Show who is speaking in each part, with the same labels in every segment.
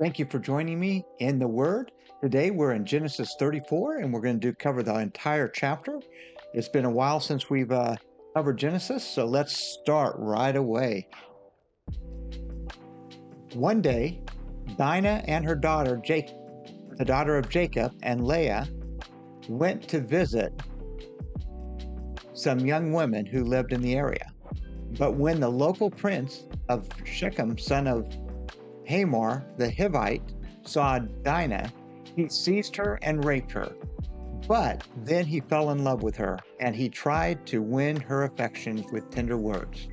Speaker 1: Thank you for joining me in the Word. Today we're in Genesis 34 and we're going to cover the entire chapter. It's been a while since we've covered Genesis, so let's start right away. One day, Dinah and her daughter, the daughter of Jacob, and Leah went to visit some young women who lived in the area. But when the local prince of Shechem, son of Hamor the Hivite, saw Dinah, he seized her and raped her. But then he fell in love with her, and he tried to win her affections with tender words.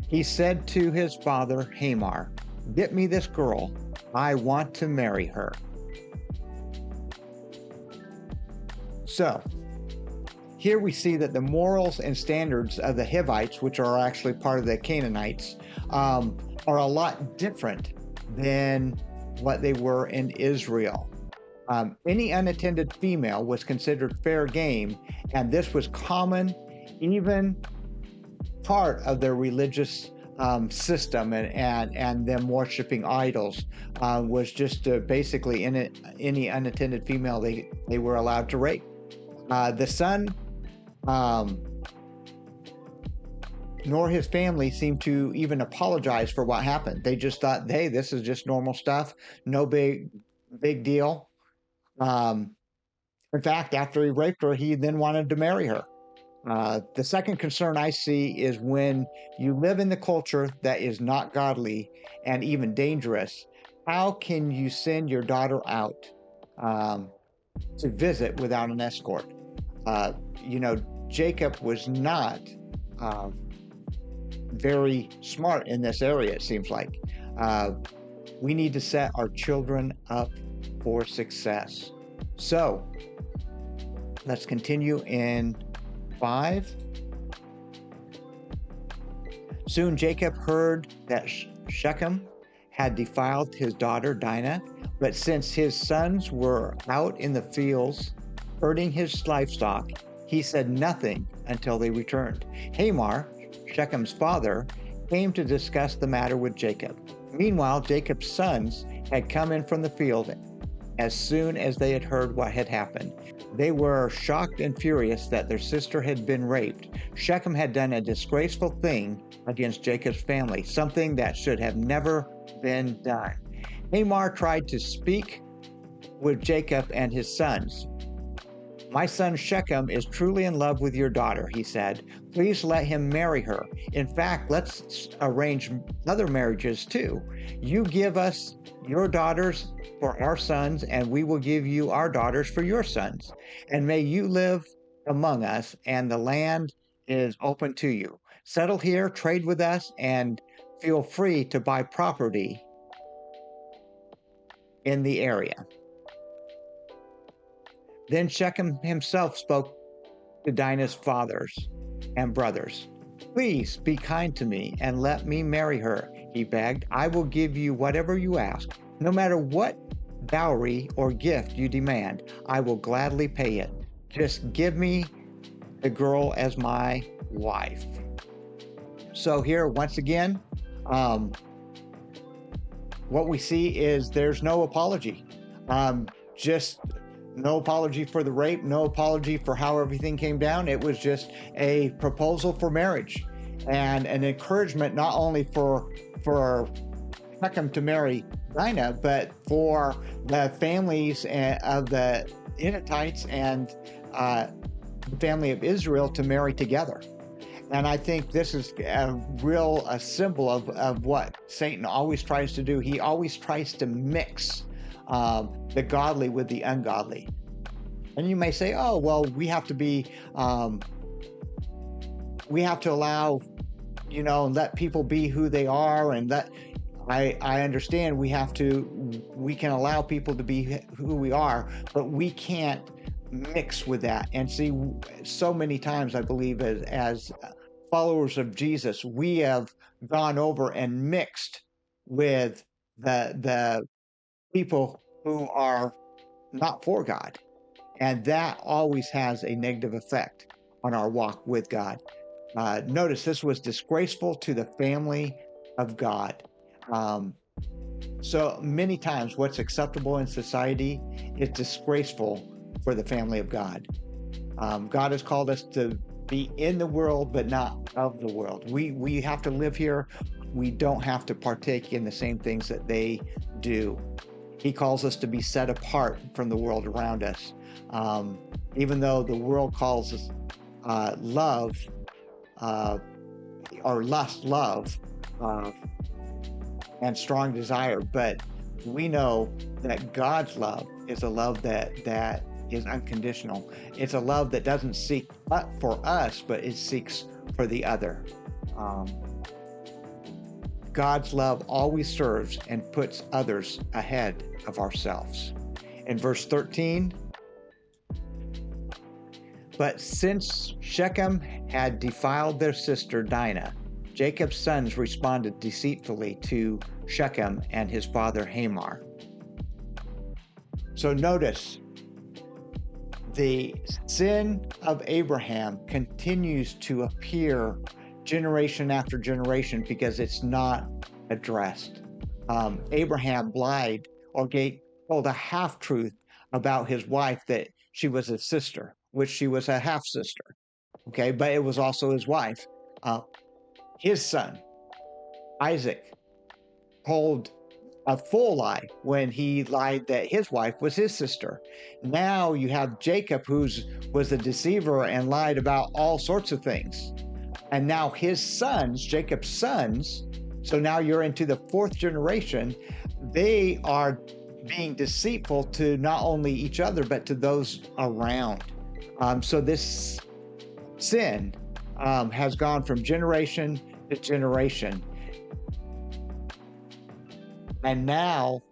Speaker 1: He said to his father Hamor, "Get me this girl. I want to marry her." So, here we see that the morals and standards of the Hivites, which are actually part of the Canaanites, are a lot different than what they were in Israel. Any unattended female was considered fair game, and this was common, even part of their religious system, and them worshiping idols was just basically any unattended female they were allowed to rape. The son nor his family seemed to even apologize for what happened. They just thought, hey, this is just normal stuff, no big deal. In fact, after he raped her, he then wanted to marry her. The second concern I see is when you live in the culture that is not godly and even dangerous, how can you send your daughter out to visit without an escort? Jacob was not very smart in this area, it seems like. We need to set our children up for success. So let's continue in 5. Soon Jacob heard that Shechem had defiled his daughter Dinah, but since his sons were out in the fields herding his livestock, he said nothing until they returned. Hamor, Shechem's father, came to discuss the matter with Jacob. Meanwhile, Jacob's sons had come in from the field as soon as they had heard what had happened. They were shocked and furious that their sister had been raped. Shechem had done a disgraceful thing against Jacob's family, something that should have never been done. Hamor tried to speak with Jacob and his sons. "My son Shechem is truly in love with your daughter," he said. "Please let him marry her. In fact, let's arrange other marriages too. You give us your daughters for our sons, and we will give you our daughters for your sons. And may you live among us, and the land is open to you. Settle here, trade with us, and feel free to buy property in the area." Then Shechem himself spoke to Dinah's fathers and brothers. "Please be kind to me and let me marry her," he begged. "I will give you whatever you ask. No matter what dowry or gift you demand, I will gladly pay it. Just give me the girl as my wife." So here, once again, what we see is there's no apology. Just no apology for the rape, no apology for how everything came down. It was just a proposal for marriage and an encouragement not only for Shechem to marry Dinah, but for the families of the Enotites and the family of Israel to marry together. And I think this is a symbol of what Satan always tries to do. He always tries to mix the godly with the ungodly. And you may say, "Oh, well, we have to allow, and let people be who they are." And that I understand we can allow people to be who we are, but we can't mix with that. And see, so many times I believe as followers of Jesus, we have gone over and mixed with the people who are not for God. And that always has a negative effect on our walk with God. Notice this was disgraceful to the family of God. So many times, what's acceptable in society is disgraceful for the family of God. God has called us to be in the world, but not of the world. We have to live here. We don't have to partake in the same things that they do. He calls us to be set apart from the world around us. Even though the world calls us love or lust, love, and strong desire, but we know that God's love is a love that is unconditional. It's a love that doesn't seek for us, but it seeks for the other. God's love always serves and puts others ahead of ourselves. In verse 13, but since Shechem had defiled their sister Dinah, Jacob's sons responded deceitfully to Shechem and his father Hamor. So notice, the sin of Abraham continues to appear generation after generation because it's not addressed. Abraham lied or told a half-truth about his wife, that she was his sister, which she was a half-sister. Okay, but it was also his wife. His son, Isaac, told a full lie when he lied that his wife was his sister. Now you have Jacob, who was a deceiver and lied about all sorts of things. And now his sons, Jacob's sons, so now you're into the fourth generation, they are being deceitful to not only each other, but to those around. So this sin has gone from generation to generation. And now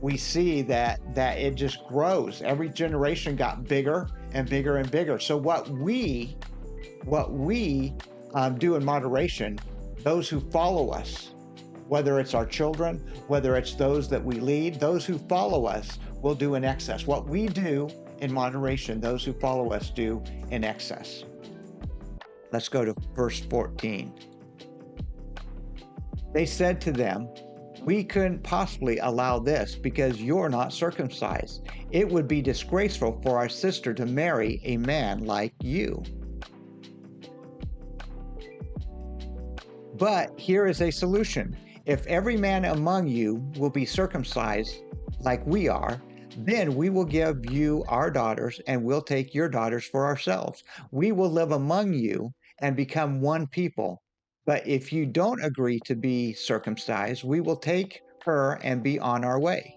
Speaker 1: we see that it just grows. Every generation got bigger and bigger and bigger. So what we do in moderation, those who follow us, whether it's our children, whether it's those that we lead, those who follow us will do in excess. What we do in moderation, those who follow us do in excess. Let's go to verse 14. They said to them, we couldn't possibly allow this because you're not circumcised. It would be disgraceful for our sister to marry a man like you. But here is a solution. If every man among you will be circumcised like we are, then we will give you our daughters and we'll take your daughters for ourselves. We will live among you and become one people. But if you don't agree to be circumcised, we will take her and be on our way.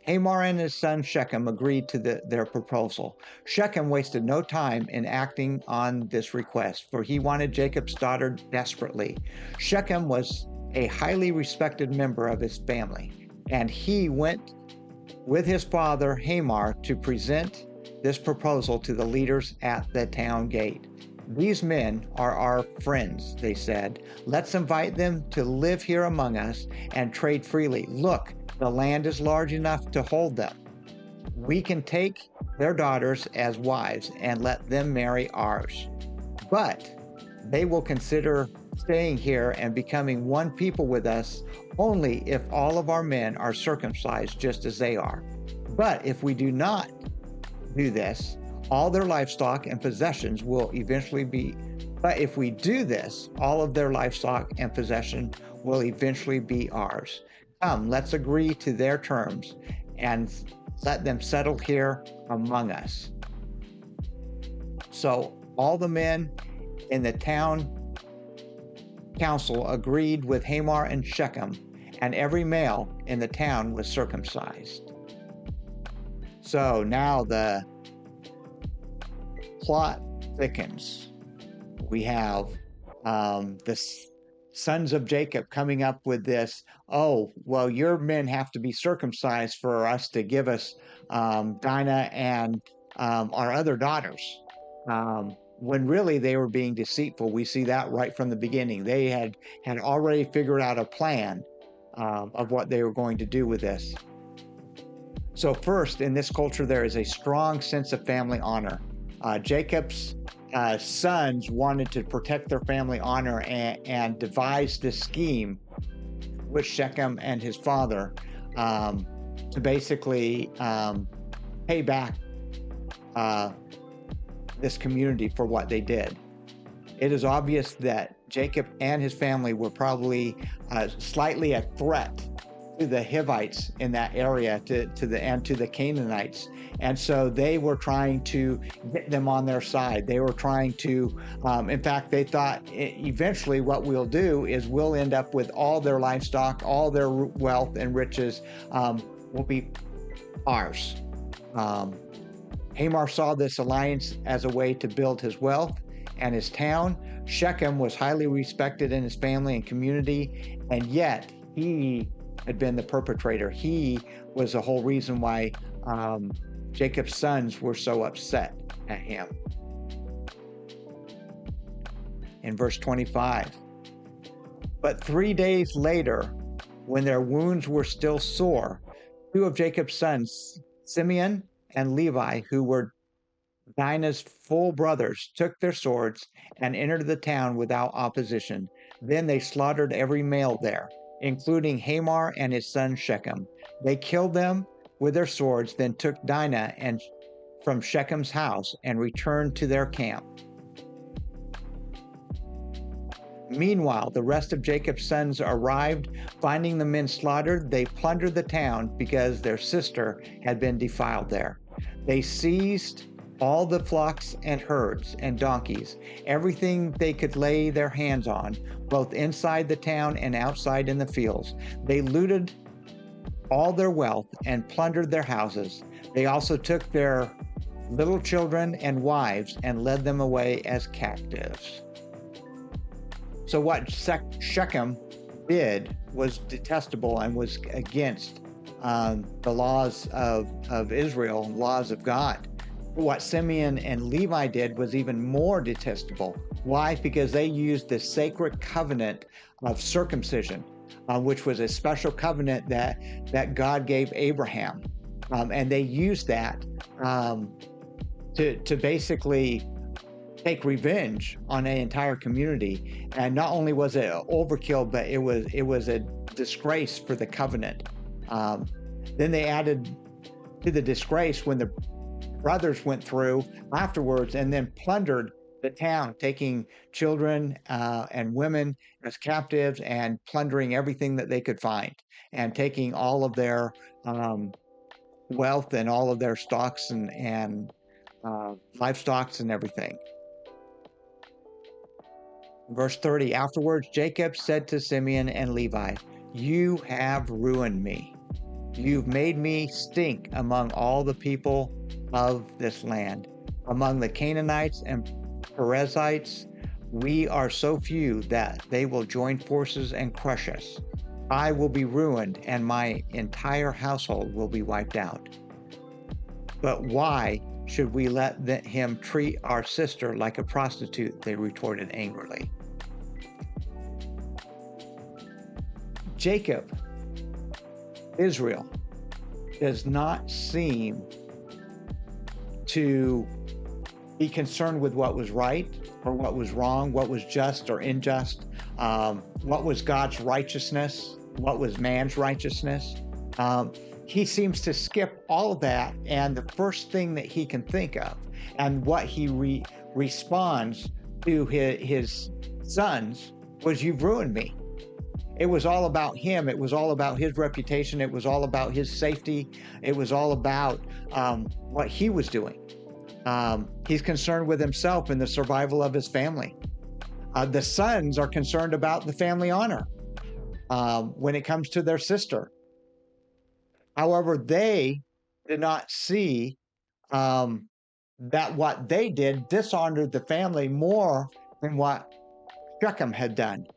Speaker 1: Hamor and his son Shechem agreed to their proposal. Shechem wasted no time in acting on this request, for he wanted Jacob's daughter desperately. Shechem was a highly respected member of his family, and he went with his father Hamor to present this proposal to the leaders at the town gate. These men are our friends, they said. Let's invite them to live here among us and trade freely. Look, the land is large enough to hold them. We can take their daughters as wives and let them marry ours. But they will consider staying here and becoming one people with us only if all of our men are circumcised just as they are. But if we do not do this, all their livestock and possessions will eventually be, but if we do this, all of their livestock and possession will eventually be ours. Come, let's agree to their terms and let them settle here among us. So all the men in the town council agreed with Hamor and Shechem, and every male in the town was circumcised. So now the plot thickens. We have the sons of Jacob coming up with this, oh, well, your men have to be circumcised for us to give us Dinah and our other daughters. When really they were being deceitful. We see that right from the beginning. They had already figured out a plan of what they were going to do with this. So first, in this culture, there is a strong sense of family honor. Jacob's sons wanted to protect their family honor and devised this scheme with Shechem and his father to basically pay back this community for what they did. It is obvious that Jacob and his family were probably slightly a threat to the Hivites in that area, to the Canaanites, and so they were trying to get them on their side. They were trying to, in fact, they thought eventually what we'll do is we'll end up with all their livestock, all their wealth and riches will be ours. Hamor saw this alliance as a way to build his wealth and his town. Shechem was highly respected in his family and community, and yet he had been the perpetrator. He was the whole reason why Jacob's sons were so upset at him. In verse 25, but 3 days later, when their wounds were still sore, 2 of Jacob's sons, Simeon and Levi, who were Dinah's full brothers, took their swords and entered the town without opposition. Then they slaughtered every male there, including Hamor and his son Shechem. They killed them with their swords, then took Dinah and from Shechem's house and returned to their camp. Meanwhile, the rest of Jacob's sons arrived. Finding the men slaughtered, they plundered the town because their sister had been defiled there. They seized all the flocks and herds and donkeys, everything they could lay their hands on, both inside the town and outside in the fields. They looted all their wealth and plundered their houses. They also took their little children and wives and led them away as captives. So what Shechem did was detestable and was against the laws of Israel, laws of God. What Simeon and Levi did was even more detestable. Why? Because they used the sacred covenant of circumcision, which was a special covenant that God gave Abraham. And they used that to basically take revenge on an entire community. And not only was it overkill, but it was a disgrace for the covenant. Then they added to the disgrace when the brothers went through afterwards and then plundered the town, taking children and women as captives and plundering everything that they could find and taking all of their wealth and all of their stocks and livestock and everything. Verse 30, afterwards Jacob said to Simeon and Levi, "You have ruined me. You've made me stink among all the people of this land. Among the Canaanites and Perizzites, we are so few that they will join forces and crush us. I will be ruined and my entire household will be wiped out. But why should we let him treat our sister like a prostitute?" They retorted angrily. Jacob, Israel, does not seem to be concerned with what was right or what was wrong, what was just or unjust, what was God's righteousness, what was man's righteousness. He seems to skip all of that, and the first thing that he can think of and what he responds to his sons was, "You've ruined me." It was all about him. It was all about his reputation. It was all about his safety. It was all about what he was doing. He's concerned with himself and the survival of his family. The sons are concerned about the family honor when it comes to their sister. However, they did not see that what they did dishonored the family more than what Shechem had done.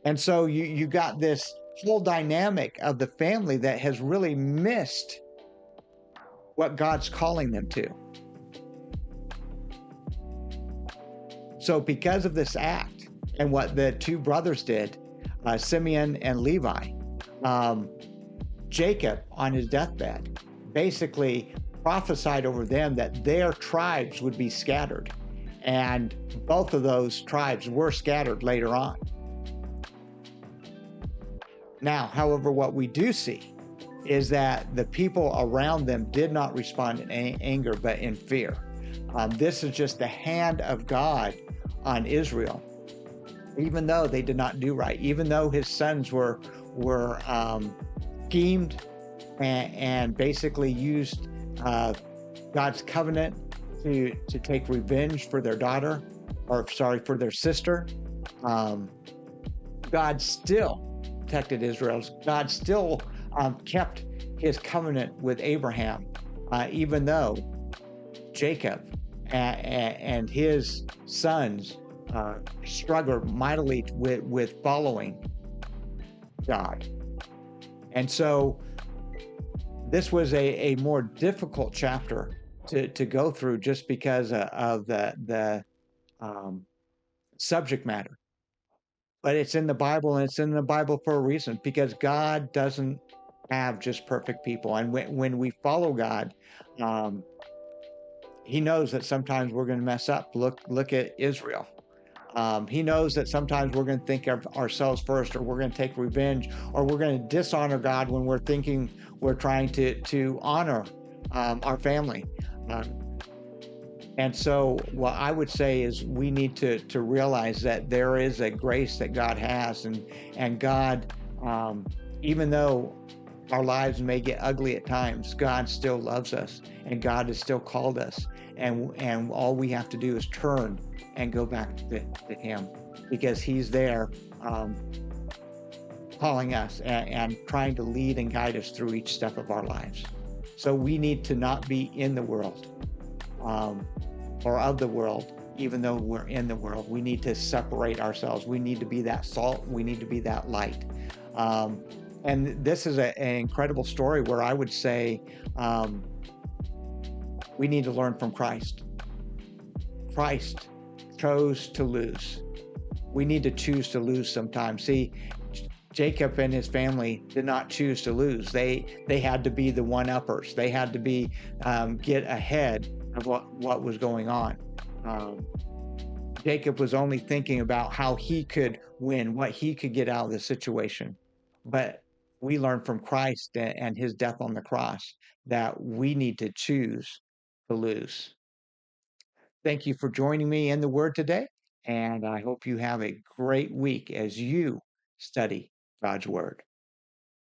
Speaker 1: And so you got this whole dynamic of the family that has really missed what God's calling them to. So because of this act and what the 2 brothers did, Simeon and Levi, Jacob on his deathbed basically prophesied over them that their tribes would be scattered. And both of those tribes were scattered later on. Now, however, what we do see is that the people around them did not respond in anger, but in fear. This is just the hand of God on Israel, even though they did not do right, even though his sons were schemed and basically used God's covenant to take revenge for their daughter, or sorry, for their sister. God still protected Israel. God still kept his covenant with Abraham, even though Jacob and his sons struggled mightily with following God. And so this was a more difficult chapter to go through, just because of the subject matter. But it's in the Bible, and it's in the Bible for a reason, because God doesn't have just perfect people. And when we follow God, um, he knows that sometimes we're going to mess up. Look at Israel. He knows that sometimes we're going to think of ourselves first, or we're going to take revenge, or we're going to dishonor God when we're thinking we're trying to honor our family. And so what I would say is we need to realize that there is a grace that God has, and God, even though our lives may get ugly at times, God still loves us, and God has still called us, and all we have to do is turn and go back to him, because he's there calling us and trying to lead and guide us through each step of our lives. So we need to not be in the world, or of the world, even though we're in the world. We need to separate ourselves. We need to be that salt. We need to be that light. And this is an incredible story where I would say we need to learn from Christ. Christ chose to lose. We need to choose to lose sometimes. See, Jacob and his family did not choose to lose. They had to be the one-uppers. They had to be get ahead of what was going on. Jacob was only thinking about how he could win, what he could get out of the situation. But we learn from Christ and his death on the cross that we need to choose to lose. Thank you for joining me in the Word today, and I hope you have a great week as you study God's Word.